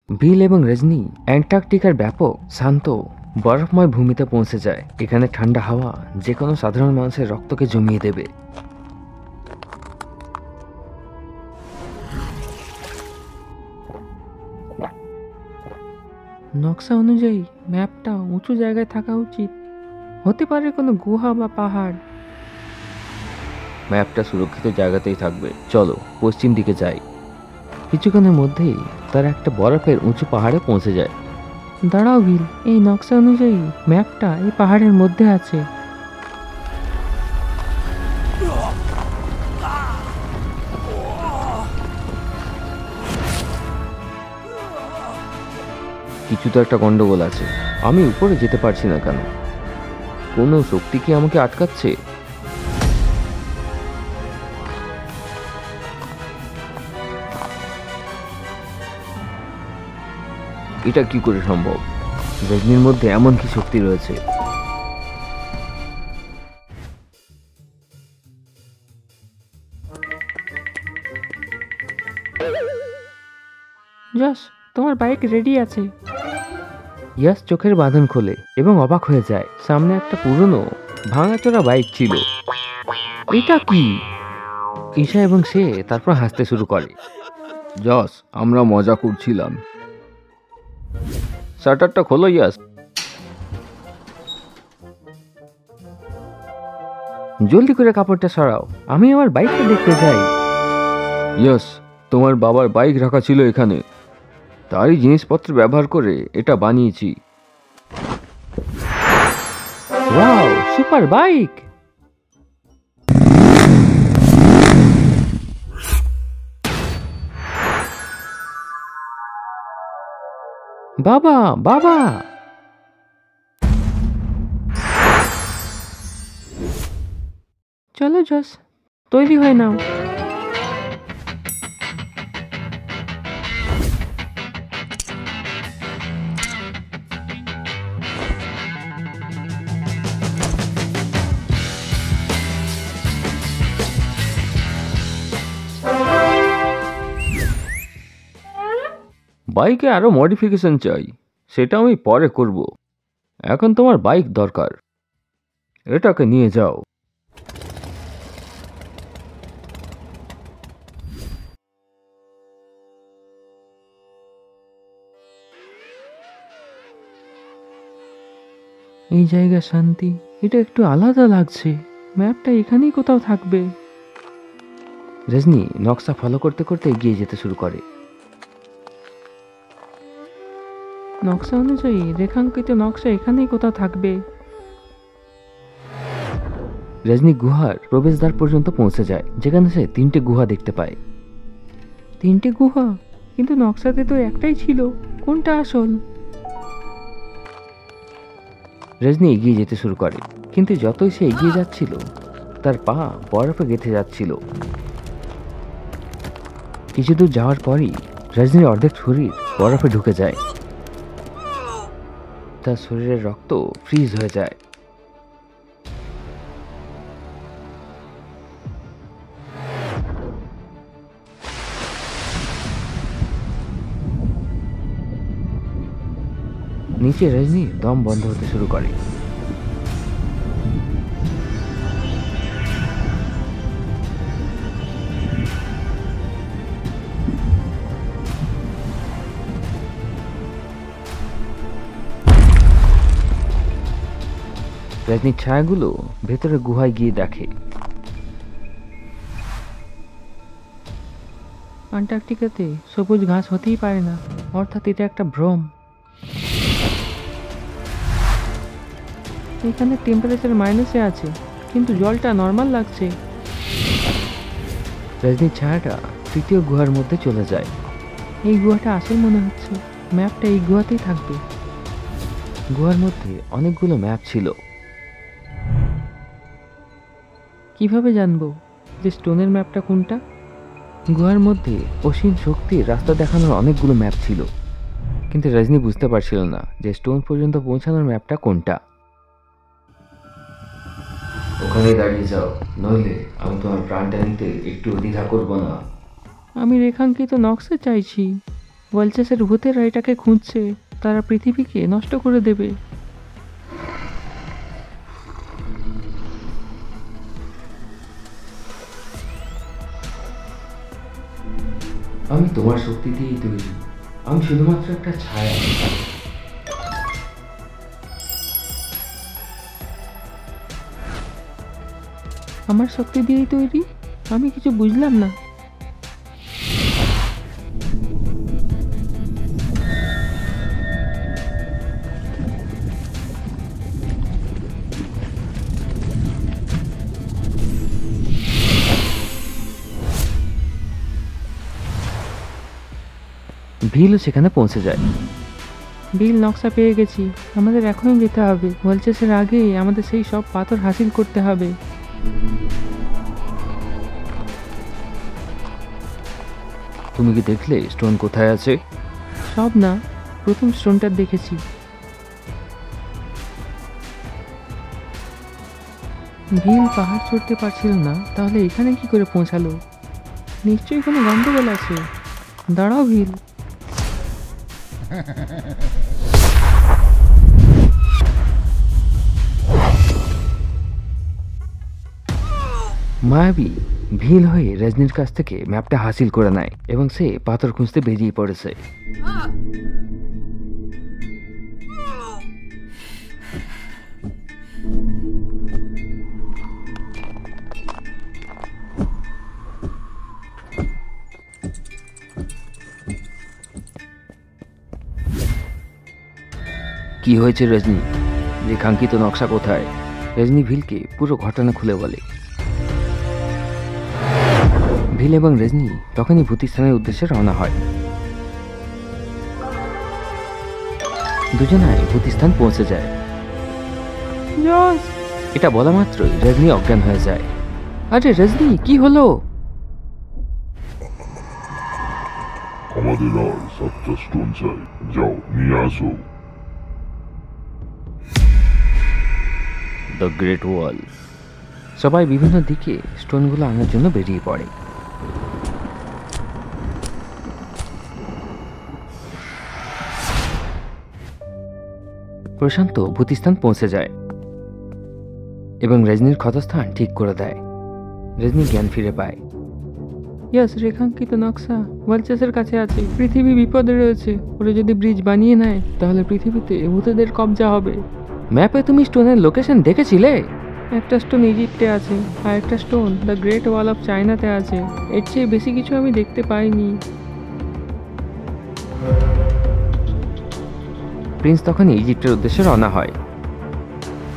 বিল এবং রজনী অ্যান্টার্কটিকার ব্যাপক শান্ত বরফময় ভূমিতে পৌঁছে যায়। এখানে ঠান্ডা হাওয়া যে কোনো সাধারণ মানুষের রক্তকে জমিয়ে দেবে। নকশা অনুযায়ী ম্যাপটা উঁচু জায়গায় থাকা উচিত, হতে পারে কোনো গুহা বা পাহাড়। ম্যাপটা সুরক্ষিত জায়গাতেই থাকবে, চলো পশ্চিম দিকে যাই। কিছুক্ষণের মধ্যেই তারা একটা বরফের উঁচু পাহাড়ে পৌঁছে যায়। দাঁড়াও বিল, এই নকশা অনুযায়ী ম্যাপটা এই পাহাড়ের মধ্যে আছে। কিছু তো একটা গন্ডগোল আছে, আমি উপরে যেতে পারছি না কেন? কোনো শক্তি কি আমাকে আটকাচ্ছে? এটা কি করে সম্ভব? রজনীর মধ্যে এমন কি শক্তি রয়েছে? যশ, তোমার বাইক রেডি আছে। ইয়াস চোখের বাঁধন খোলে এবং অবাক হয়ে যায়। সামনে একটা পুরনো ভাঙাচোরা বাইক ছিল। এটা কি? ঈশা এবং সে তারপর হাসতে শুরু করে। যশ, আমরা মজা করছিলাম। শাটারটা খোলো ইয়াস। জলদি করে কাপড়টা সরাও, আমি আমার বাইকটা দেখতে চাই। ইয়াস, তোমার বাবার বাইক রাখা ছিল এখানে, তারই জিনিসপত্র ব্যবহার করে এটা বানিয়েছি। Wow, super bike! বাবা, বাবা! চলো জস, তৈরি হয়ে নাও। বাইকে আরো মডিফিকেশন চাই, সেটা আমি পরে করব। এখন তোমার বাইক দরকার, এটাকে নিয়ে যাও। এই জায়গা শান্তি, এটা একটু আলাদা লাগছে। ম্যাপটা এখানেই কোথাও থাকবে। রজনী নকশা ফলো করতে করতে এগিয়ে যেতে শুরু করে। নকশা অনুযায়ী রেখাঙ্কিত নকশা এখানেই কোথাও থাকবে। রজনী গুহার প্রবেশদ্বার পর্যন্ত পৌঁছে যায়, যেখানে সে 3টে গুহা দেখতে পায়। 3টে গুহা? কিন্তু নকশাতে তো একটাই ছিল, কোনটা আসল? রজনী এগিয়ে যেতে শুরু করে, কিন্তু যতই সে এগিয়ে যাচ্ছিল তার পা বরফে গেঁথে যাচ্ছিল। কিছু দূর যাওয়ার পরই রজনীর অর্ধেক শরীর বরফে ঢুকে যায়। তার শরীরের রক্ত ফ্রিজ হয়ে যায়। নিচে রজনীর দম বন্ধ হতে শুরু করে। রজনীর ছায়াগুলো ভেতরে গুহায় গিয়ে দেখে। আন্টার্কটিকাতে সবুজ ঘাস হতেই পারে না, অর্থাৎ এটা একটা ভ্রম। এখানে টেম্পারেচার মাইনাসে আছে, কিন্তু জলটা নর্মাল লাগছে। রজনীর ছায়াটা 3য় গুহার মধ্যে চলে যায়। এই গুহাটা আসল মনে হচ্ছে, ম্যাপটা এই গুহাতেই থাকবে। গুহার মধ্যে অনেকগুলো ম্যাপ ছিল। কিভাবে জানবো যে স্টোনের ম্যাপটা কোনটা? গুহার মধ্যে অসীম শক্তির রাস্তা দেখানোর অনেকগুলো ম্যাপ ছিল, কিন্তু রজনী বুঝতে পারছিল না যে স্টোন পর্যন্ত পৌঁছানোর ম্যাপটা কোনটা। ওখানে দাঁড়িয়ে যাও, নইলে আমি তোমার প্রাণটা নিতে একটু দ্বিধা করব না। আমি রেখাঙ্কিত নকশা চাইছি। ওয়েলচেসের ভূতেরা এটাকে খুঁজছে, তারা পৃথিবীকে নষ্ট করে দেবে। আমি তোমার শক্তি দিয়েই তৈরি, আমি শুধুমাত্র একটা ছায়া। আমার শক্তি দিয়েই তৈরি? আমি কিছু বুঝলাম না। ভিলও সেখানে পৌঁছে যায়। ভিল, নকশা পেয়ে গেছি, আমাদের এখনই যেতে হবে। ওয়েলচেসের আগেই আমাদের সেই সব পাথর হাসিল করতে হবে। তুমি কি দেখলে স্টোন কোথায় আছে? সব না, প্রথম স্টোনটা দেখেছি। ভিল পাহাড় চড়তে পারছিল না, তাহলে এখানে কি করে পৌঁছালো? নিশ্চয়ই কোনো গন্ডগোল আছে। দাঁড়াও ভিল। মায়াবী ভিল হয়ে রজনীর কাছ থেকে ম্যাপটা হাসিল করে নেয় এবং সে পাথর খুঁজতে বেরিয়ে পড়েছে। কি হয়েছে রজনী? রেখাঙ্কিত নকশা কোথায়? রজনী ভিলকে পুরো ঘটনা খুলে বলে। ভিল এবং রজনী তখনই ভূতিস্থানের উদ্দেশ্যে রওনা হয়। দুজনাই ভূতিস্থান পৌঁছে যায়। এটা বলা মাত্রই রজনী অজ্ঞান হয়ে যায়। আরে রজনী, কি হলো? আমাদের আর 7টা স্টোন চাই, যাও নিয়ে আসো। দ্য গ্রেট ওয়াল। সবাই বিভিন্ন দিকে স্টোনগুলো আনার জন্য বেরিয়ে পড়ে। প্রশান্ত ভূতিস্থান পৌঁছে যায় এবং রজনীর ক্ষতস্থান ঠিক করে দেয়। রজনী জ্ঞান ফিরে পায়। ইয়াস, রেখাঙ্কিত নকশা ওয়েলচেসের কাছে আছে। পৃথিবী বিপদে রয়েছে। ওরা যদি ব্রিজ বানিয়ে নেয় তাহলে পৃথিবীতে ভূতেদের কবজা হবে। ম্যাপে তুমি স্টোনের লোকেশন দেখেছিলে? একটা স্টোন ইজিপ্টে আছে, আর একটা stone the great wall of চায়নাতে আছে। এর চেয়ে বেশি কিছু আমি দেখতে পাইনি। প্রিন্স তখন ইজিপ্টের উদ্দেশ্যে রওনা হয়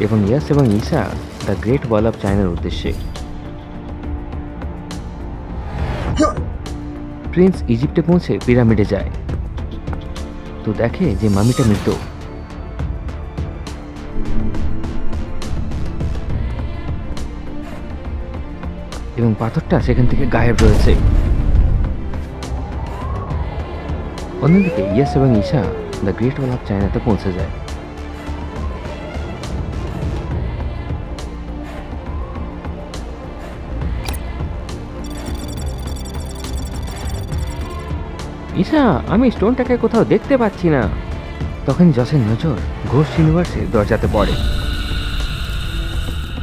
এবং ইয়াস এবং Isha the great wall of চায়নার উদ্দেশ্যে। প্রিন্স ইজিপ্টে পৌঁছে পিরামিডে যায়, তো দেখে যে মামিটা মৃত। এবং পাথরটা সেখান থেকে গায়েব রয়েছে। অন্যদিকে ইয়াস এবং Isha the great wall of চায়নাতে পৌঁছে যায়। ঈশা, আমি স্টোনটাকে কোথাও দেখতে পাচ্ছি না। তখন জসের নজর ঘোস্ট ইউনিভার্সের দরজাতে পড়ে।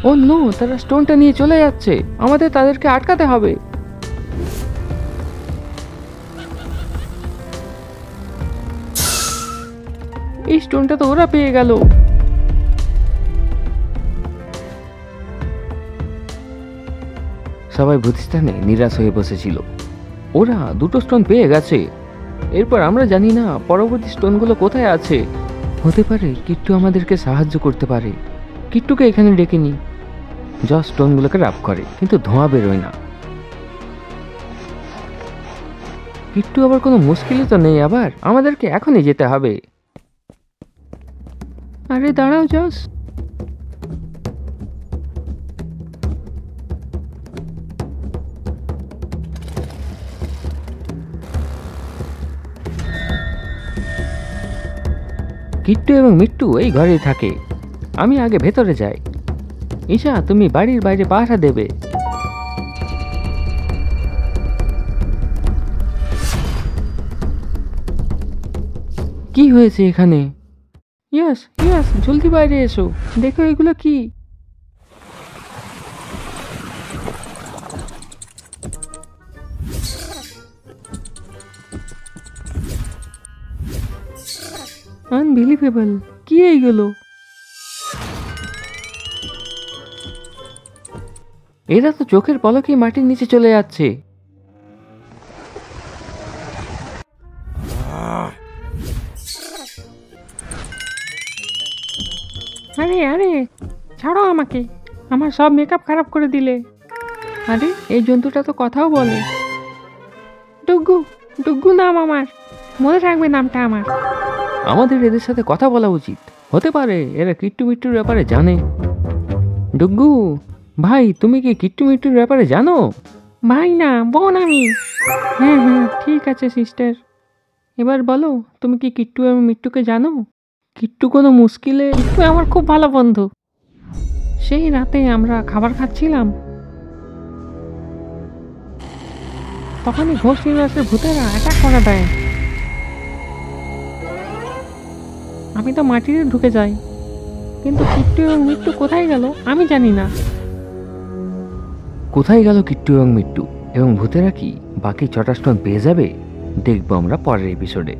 ও নো, তারা স্টোনটা নিয়ে চলে যাচ্ছে। আমাদের তাদেরকে আটকাতে হবে। এই স্টোনটা তো ওরা পেয়ে গেল। সবাই ভূতিস্থানে নিরাশ হয়ে বসেছিল। ওরা 2টো স্টোন পেয়ে গেছে। এরপর আমরা জানি না পরবর্তী স্টোনগুলো কোথায় আছে। হতে পারে কিট্টু আমাদেরকে সাহায্য করতে পারে। কিট্টুকে এখানে ডেকে নি। জস স্টোনগুলোকে রাপ করে, কিন্তু ধোঁয়া বেরোয় না। কিট্টু আবার কোনো মুশকিলই তো নেই। আবার আমাদেরকে এখনই যেতে হবে। আরে দাঁড়াও জস। কিট্টু এবং মিট্টু এই ঘরেই থাকে। আমি আগে ভেতরে যাই। ঈশা, তুমি বাড়ির বাইরে পাহারা দেবে। কি হয়েছে এখানে? ইয়াস ইয়াস, জলদি বাইরে এসো, দেখো এগুলো কি। আনবিলিভেবল, কি এইগুলো? এরা তো চোখের পলকেই মাটির নিচে চলে যাচ্ছে। আরে আরে, ছাড়ো আমাকে, আমার সব মেকআপ খারাপ করে দিলে। আরে এই জন্তুটা তো কথাও বলে। ডুগ্গু, ডুগ্গু নাম আমার, মনে রাখবে নামটা আমার। আমাদের এদের সাথে কথা বলা উচিত। হতে পারে এরা কিট্টু মিট্টুর ব্যাপারে জানে। ডুগ্গু ভাই, তুমি কি কিট্টু মিট্টুর ব্যাপারে জানো? ভাই না, বোন আমি। হ্যাঁ হ্যাঁ, ঠিক আছে সিস্টার। এবার বলো, তুমি কি কিট্টু এবং মিট্টুকে জানো? কিট্টু কোনো মুশকিলে, কিট্টু আমার খুব ভালো বন্ধু। সেই রাতে আমরা খাবার খাচ্ছিলাম, তখনই ঘোষ ইউনিভার্সের ভূতেরা অ্যাটাক করা দেয়। আমি তো মাটিতে ঢুকে যাই, কিন্তু কিট্টু এবং মিট্টু কোথায় গেল আমি জানি না। কোথায় গেল কিট্টু এবং মিট্টু, এবং ভূতেরা কি বাকি 6টা স্টোন পেয়ে যাবে? দেখবো আমরা পরের এপিসোডে।